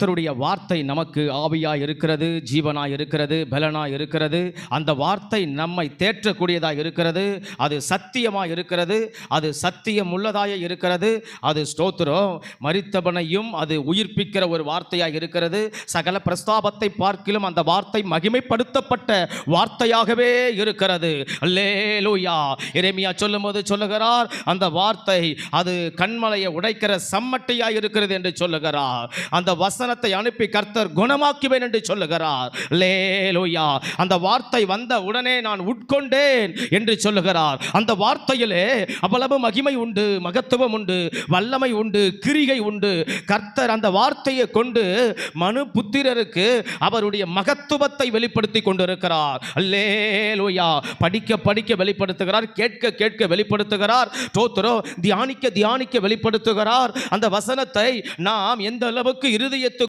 கர்த்தருடைய வார்த்தை நமக்கு ஆவியாய் இருக்கிறது, ஜீவனாய் இருக்கிறது, பலனாய் இருக்கிறது. அந்த வார்த்தை நம்மை தேற்றக்கூடியதாய் இருக்கிறது. அது சத்தியமாய் இருக்கிறது. அது சத்தியம் உள்ளதாய் இருக்கிறது. அது ஸ்தோத்திரம், மரித்தவனையும் அது உயிர்ப்பிக்கிற ஒரு வார்த்தையாய் இருக்கிறது. சகல பிரஸ்தாபத்தை பார்க்கிலும் அந்த வார்த்தை மகிமைப்படுத்தப்பட்ட வார்த்தையாகவே இருக்கிறது. அல்லேலூயா. எரேமியா சொல்லும்போது சொல்லுகிறார், அந்த வார்த்தை அது கண்மலையை உடைக்கிற சம்மட்டியாய் இருக்கிறது என்று சொல்லுகிறார். அந்த வசனத்தை அனுப்பி கர்த்தர் குணமாக்குவேன் என்று சொல்லுகிறார். அல்லேலூயா. அந்த வார்த்தை வந்த உடனே நான் உட்கொண்டேன் என்று சொல்லுகிறார். அந்த வார்த்தையிலே அவ்வளவு மகிமை உண்டு, மகத்துவம் உண்டு, வல்லமை உண்டு, கிரிகை உண்டு. கர்த்தர் அந்த வார்த்தையை கொண்டு மனு புத்திரருக்கு அவருடைய மகத்துவத்தை வெளிப்படுத்தி கொண்டிருக்கிறார். அல்லேலூயா. படிக்க படிக்க வெளிப்படுத்துகிறார், கேட்க கேட்க வெளிப்படுத்துகிறார், ஸ்தோத்திரம், தியானிக்க தியானிக்க வெளிப்படுத்துகிறார். அந்த வசனத்தை நாம் எந்த அளவுக்கு இருதயத்தில்